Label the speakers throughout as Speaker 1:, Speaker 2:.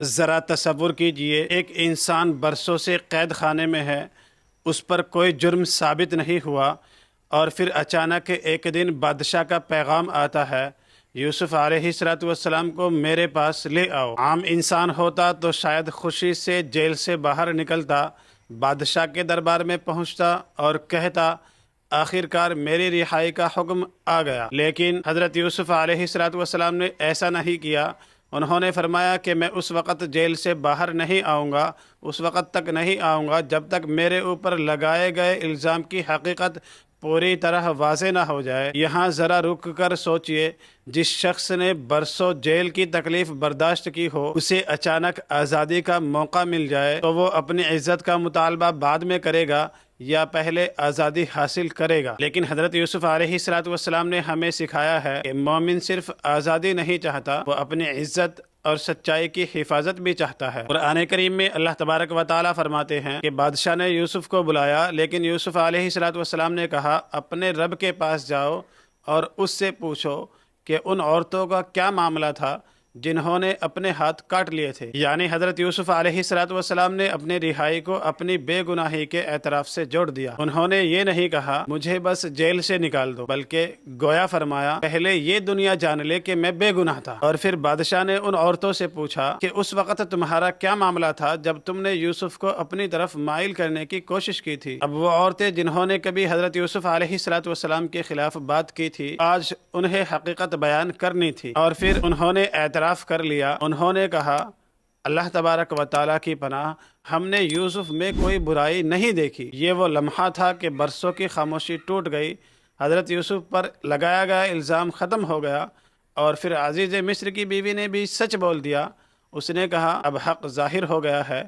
Speaker 1: ذرا تصور کیجئے، ایک انسان برسوں سے قید خانے میں ہے، اس پر کوئی جرم ثابت نہیں ہوا، اور پھر اچانک ایک دن بادشاہ کا پیغام آتا ہے، یوسف علیہ السلام کو میرے پاس لے آؤ۔ عام انسان ہوتا تو شاید خوشی سے جیل سے باہر نکلتا، بادشاہ کے دربار میں پہنچتا اور کہتا آخر کار میری رہائی کا حکم آ گیا۔ لیکن حضرت یوسف علیہ السلام نے ایسا نہیں کیا۔ انہوں نے فرمایا کہ میں اس وقت جیل سے باہر نہیں آؤں گا، اس وقت تک نہیں آؤں گا جب تک میرے اوپر لگائے گئے الزام کی حقیقت پوری طرح واضح نہ ہو جائے۔ یہاں ذرا رک کر سوچئے، جس شخص نے برسوں جیل کی تکلیف برداشت کی ہو، اسے اچانک آزادی کا موقع مل جائے تو وہ اپنی عزت کا مطالبہ بعد میں کرے گا یا پہلے آزادی حاصل کرے گا؟ لیکن حضرت یوسف علیہ السلام نے ہمیں سکھایا ہے کہ مومن صرف آزادی نہیں چاہتا، وہ اپنی عزت اور سچائی کی حفاظت بھی چاہتا ہے۔ قرآن کریم میں اللہ تبارک و تعالیٰ فرماتے ہیں کہ بادشاہ نے یوسف کو بلایا، لیکن یوسف علیہ السلام نے کہا اپنے رب کے پاس جاؤ اور اس سے پوچھو کہ ان عورتوں کا کیا معاملہ تھا جنہوں نے اپنے ہاتھ کاٹ لیے تھے۔ یعنی حضرت یوسف علیہ السلام نے اپنی رہائی کو اپنی بے گناہی کے اعتراف سے جوڑ دیا۔ انہوں نے یہ نہیں کہا مجھے بس جیل سے نکال دو، بلکہ گویا فرمایا پہلے یہ دنیا جان لے کہ میں بے گناہ تھا۔ اور پھر بادشاہ نے ان عورتوں سے پوچھا کہ اس وقت تمہارا کیا معاملہ تھا جب تم نے یوسف کو اپنی طرف مائل کرنے کی کوشش کی تھی؟ اب وہ عورتیں جنہوں نے کبھی حضرت یوسف علیہ السلام کے خلاف بات کی تھی، آج انہیں حقیقت بیان کرنی تھی، اور پھر انہوں نے اعتراف کر لیا۔ انہوں نے کہا اللہ تبارک و تعالیٰ کی پناہ، ہم نے یوسف میں کوئی برائی نہیں دیکھی۔ یہ وہ لمحہ تھا کہ برسوں کی خاموشی ٹوٹ گئی، حضرت یوسف پر لگایا گیا الزام ختم ہو گیا، اور پھر عزیز مصر کی بیوی نے بھی سچ بول دیا۔ اس نے کہا اب حق ظاہر ہو گیا ہے،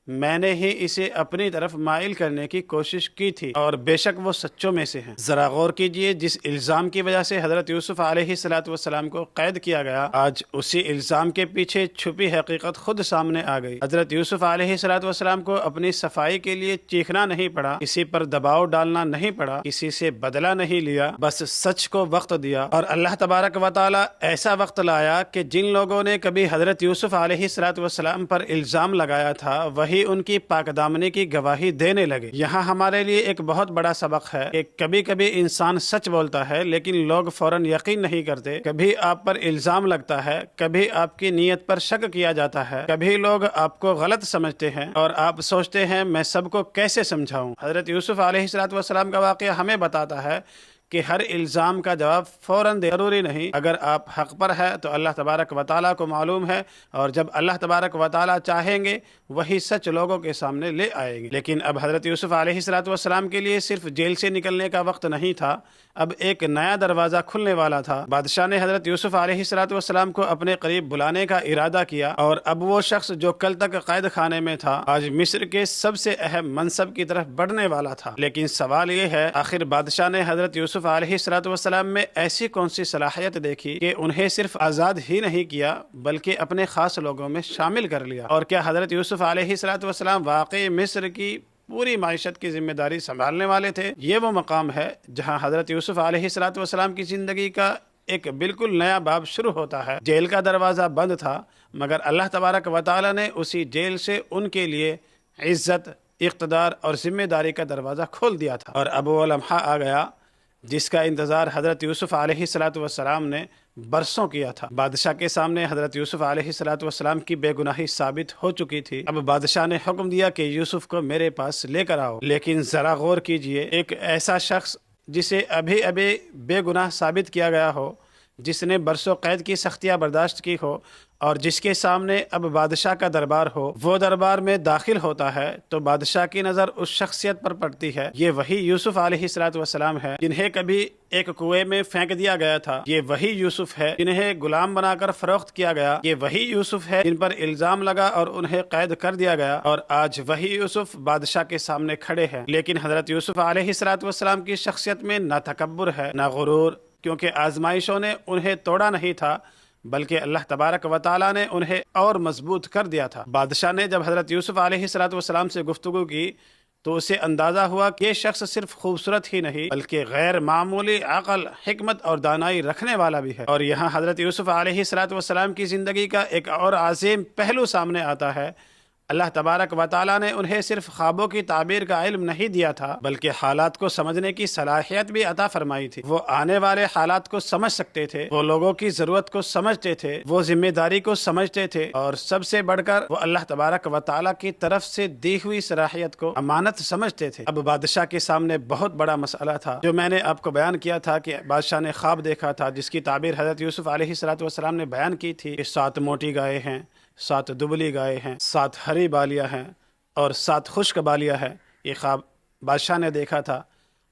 Speaker 1: میں نے ہی اسے اپنی طرف مائل کرنے کی کوشش کی تھی، اور بے شک وہ سچوں میں سے ہیں۔ ذرا غور کیجئے، جس الزام کی وجہ سے حضرت یوسف علیہ السلام کو قید کیا گیا، آج اسی الزام کے پیچھے چھپی حقیقت خود سامنے آ گئی۔ حضرت یوسف علیہ السلام کو اپنی صفائی کے لیے چیخنا نہیں پڑا، کسی پر دباؤ ڈالنا نہیں پڑا، کسی سے بدلہ نہیں لیا، بس سچ کو وقت دیا، اور اللہ تبارک و تعالی ایسا وقت لایا کہ جن لوگوں نے کبھی حضرت یوسف علیہ السلام پر الزام لگایا تھا، وہی ان کی پاک دامنی کی گواہی دینے لگے۔ یہاں ہمارے لیے ایک بہت بڑا سبق ہے کہ کبھی کبھی انسان سچ بولتا ہے لیکن لوگ فوراً یقین نہیں کرتے، کبھی آپ پر الزام لگتا ہے، کبھی آپ کی نیت پر شک کیا جاتا ہے، کبھی لوگ آپ کو غلط سمجھتے ہیں اور آپ سوچتے ہیں میں سب کو کیسے سمجھاؤں۔ حضرت یوسف علیہ السلام کا واقعہ ہمیں بتاتا ہے کہ ہر الزام کا جواب فوراً ضروری نہیں۔ اگر آپ حق پر ہے تو اللہ تبارک و تعالیٰ کو معلوم ہے، اور جب اللہ تبارک و تعالیٰ چاہیں گے وہی سچ لوگوں کے سامنے لے آئیں گے۔ لیکن اب حضرت یوسف علیہ السلام کے لیے صرف جیل سے نکلنے کا وقت نہیں تھا، اب ایک نیا دروازہ کھلنے والا تھا۔ بادشاہ نے حضرت یوسف علیہ السلام کو اپنے قریب بلانے کا ارادہ کیا، اور اب وہ شخص جو کل تک قید خانے میں تھا، آج مصر کے سب سے اہم منصب کی طرف بڑھنے والا تھا۔ لیکن سوال یہ ہے، آخر بادشاہ نے حضرت یوسف علیہ السلام میں ایسی کون سی صلاحیت دیکھی کہ انہیں صرف آزاد ہی نہیں کیا بلکہ اپنے خاص لوگوں میں شامل کر لیا؟ اور کیا حضرت یوسف علیہ السلام واقعی مصر کی پوری معیشت کی ذمہ داری سنبھالنے والے تھے؟ یہ وہ مقام ہے جہاں حضرت یوسف علیہ السلام کی زندگی کا ایک بالکل نیا باب شروع ہوتا ہے۔ جیل کا دروازہ بند تھا، مگر اللہ تبارک و تعالی نے اسی جیل سے ان کے لیے عزت، اقتدار اور ذمہ داری کا دروازہ کھول دیا تھا۔ اور اب وہ لمحہ آ گیا جس کا انتظار حضرت یوسف علیہ السلام نے برسوں کیا تھا۔ بادشاہ کے سامنے حضرت یوسف علیہ السلام کی بے گناہی ثابت ہو چکی تھی۔ اب بادشاہ نے حکم دیا کہ یوسف کو میرے پاس لے کر آؤ۔ لیکن ذرا غور کیجئے، ایک ایسا شخص جسے ابھی ابھی بے گناہ ثابت کیا گیا ہو، جس نے برسوں قید کی سختیاں برداشت کی ہو، اور جس کے سامنے اب بادشاہ کا دربار ہو، وہ دربار میں داخل ہوتا ہے تو بادشاہ کی نظر اس شخصیت پر پڑتی ہے۔ یہ وہی یوسف علیہ السلام ہے جنہیں کبھی ایک کنویں میں پھینک دیا گیا تھا۔ یہ وہی یوسف ہے جنہیں غلام بنا کر فروخت کیا گیا۔ یہ وہی یوسف ہے جن پر الزام لگا اور انہیں قید کر دیا گیا، اور آج وہی یوسف بادشاہ کے سامنے کھڑے ہیں۔ لیکن حضرت یوسف علیہ السلام کی شخصیت میں نہ تکبر ہے نہ غرور، کیونکہ آزمائشوں نے انہیں توڑا نہیں تھا بلکہ اللہ تبارک و تعالیٰ نے انہیں اور مضبوط کر دیا تھا۔ بادشاہ نے جب حضرت یوسف علیہ السلام سے گفتگو کی تو اسے اندازہ ہوا کہ یہ شخص صرف خوبصورت ہی نہیں بلکہ غیر معمولی عقل، حکمت اور دانائی رکھنے والا بھی ہے۔ اور یہاں حضرت یوسف علیہ السلام کی زندگی کا ایک اور عظیم پہلو سامنے آتا ہے۔ اللہ تبارک و تعالیٰ نے انہیں صرف خوابوں کی تعبیر کا علم نہیں دیا تھا بلکہ حالات کو سمجھنے کی صلاحیت بھی عطا فرمائی تھی۔ وہ آنے والے حالات کو سمجھ سکتے تھے، وہ لوگوں کی ضرورت کو سمجھتے تھے، وہ ذمہ داری کو سمجھتے تھے، اور سب سے بڑھ کر وہ اللہ تبارک و تعالیٰ کی طرف سے دی ہوئی صلاحیت کو امانت سمجھتے تھے۔ اب بادشاہ کے سامنے بہت بڑا مسئلہ تھا جو میں نے آپ کو بیان کیا تھا کہ بادشاہ نے خواب دیکھا تھا جس کی تعبیر حضرت یوسف علیہ السلام نے بیان کی تھی کہ 7 موٹی گائے ہیں، 7 دبلی گائے ہیں، 7 ہری بالیاں ہیں اور 7 خشک بالیاں ہیں۔ یہ خواب بادشاہ نے دیکھا تھا۔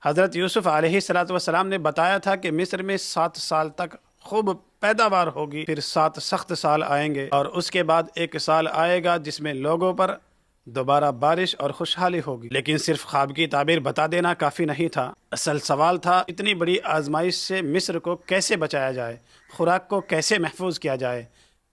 Speaker 1: حضرت یوسف علیہ السلام نے بتایا تھا کہ مصر میں 7 سال تک خوب پیداوار ہوگی، پھر 7 سخت سال آئیں گے اور اس کے بعد 1 سال آئے گا جس میں لوگوں پر دوبارہ بارش اور خوشحالی ہوگی۔ لیکن صرف خواب کی تعبیر بتا دینا کافی نہیں تھا۔ اصل سوال تھا اتنی بڑی آزمائش سے مصر کو کیسے بچایا جائے، خوراک کو کیسے محفوظ کیا جائے،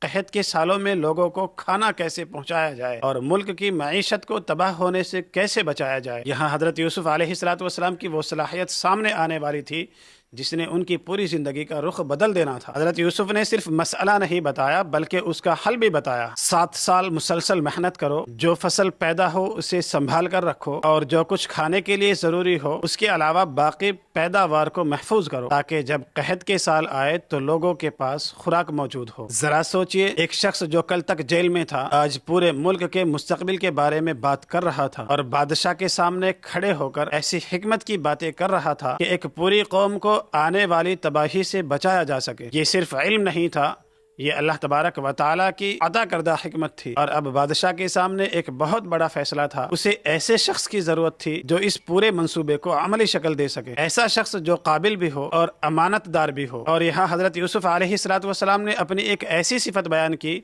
Speaker 1: قحط کے سالوں میں لوگوں کو کھانا کیسے پہنچایا جائے اور ملک کی معیشت کو تباہ ہونے سے کیسے بچایا جائے۔ یہاں حضرت یوسف علیہ السلام کی وہ صلاحیت سامنے آنے والی تھی جس نے ان کی پوری زندگی کا رخ بدل دینا تھا۔ حضرت یوسف نے صرف مسئلہ نہیں بتایا بلکہ اس کا حل بھی بتایا۔ 7 سال مسلسل محنت کرو، جو فصل پیدا ہو اسے سنبھال کر رکھو اور جو کچھ کھانے کے لیے ضروری ہو اس کے علاوہ باقی پیداوار کو محفوظ کرو تاکہ جب قحط کے سال آئے تو لوگوں کے پاس خوراک موجود ہو۔ ذرا سوچئے، ایک شخص جو کل تک جیل میں تھا آج پورے ملک کے مستقبل کے بارے میں بات کر رہا تھا اور بادشاہ کے سامنے کھڑے ہو کر ایسی حکمت کی باتیں کر رہا تھا کہ ایک پوری قوم کو آنے والی تباہی سے بچایا جا سکے۔ یہ صرف علم نہیں تھا، یہ اللہ تبارک و تعالیٰ کی عطا کردہ حکمت تھی۔ اور اب بادشاہ کے سامنے ایک بہت بڑا فیصلہ تھا، اسے ایسے شخص کی ضرورت تھی جو اس پورے منصوبے کو عملی شکل دے سکے، ایسا شخص جو قابل بھی ہو اور امانت دار بھی ہو۔ اور یہاں حضرت یوسف علیہ السلام نے اپنی ایک ایسی صفت بیان کی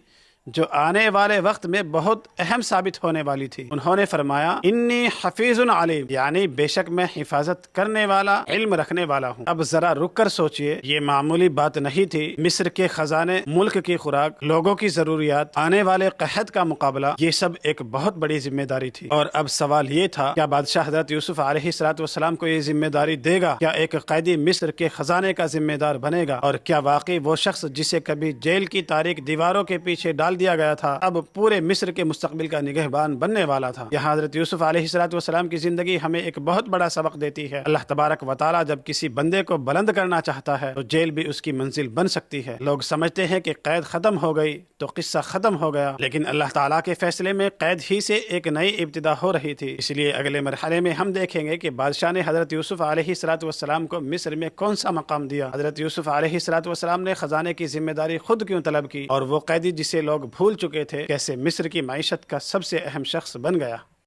Speaker 1: جو آنے والے وقت میں بہت اہم ثابت ہونے والی تھی۔ انہوں نے فرمایا انی حفیظ علیم، یعنی بے شک میں حفاظت کرنے والا، علم رکھنے والا ہوں۔ اب ذرا رک کر سوچئے، یہ معمولی بات نہیں تھی۔ مصر کے خزانے، ملک کی خوراک، لوگوں کی ضروریات، آنے والے قحط کا مقابلہ، یہ سب ایک بہت بڑی ذمہ داری تھی۔ اور اب سوال یہ تھا، کیا بادشاہ حضرت یوسف علیہ السلام کو یہ ذمہ داری دے گا؟ کیا ایک قیدی مصر کے خزانے کا ذمہ دار بنے گا؟ اور کیا واقعی وہ شخص جسے کبھی جیل کی تاریک دیواروں کے پیچھے ڈال دیا گیا تھا اب پورے مصر کے مستقبل کا نگہبان بننے والا تھا؟ یہاں حضرت یوسف علیہ السلام کی زندگی ہمیں ایک بہت بڑا سبق دیتی ہے۔ اللہ تبارک و تعالیٰ جب کسی بندے کو بلند کرنا چاہتا ہے تو جیل بھی اس کی منزل بن سکتی ہے۔ لوگ سمجھتے ہیں کہ قید ختم ہو گئی تو قصہ ختم ہو گیا، لیکن اللہ تعالیٰ کے فیصلے میں قید ہی سے ایک نئی ابتدا ہو رہی تھی۔ اس لیے اگلے مرحلے میں ہم دیکھیں گے کہ بادشاہ نے حضرت یوسف علیہ السلام کو مصر میں کون سا مقام دیا۔ حضرت یوسف علیہ السلام نے خزانے کی ذمہ داری خود کیوں طلب کی، اور وہ قیدی جسے لوگ بھول چکے تھے کیسے مصر کی معیشت کا سب سے اہم شخص بن گیا۔